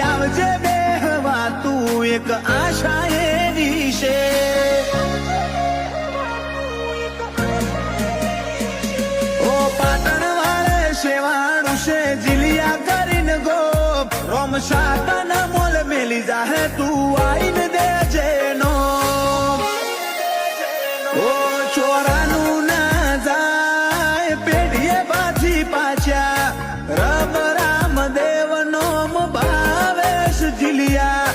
આવજે બેહવા તું એક આશા એવી છે ઓ પાટણ વાળે શેવાણું છે જીલિયા કરીને ગો રોમ શાકના મોલ મેલી જાહે તું આઈને દેજે નો ઓ ચોરાનું ના જાય પેઢીએ પાછી પાછા રબ રામદેવ નો ભાવેશ જીલિયા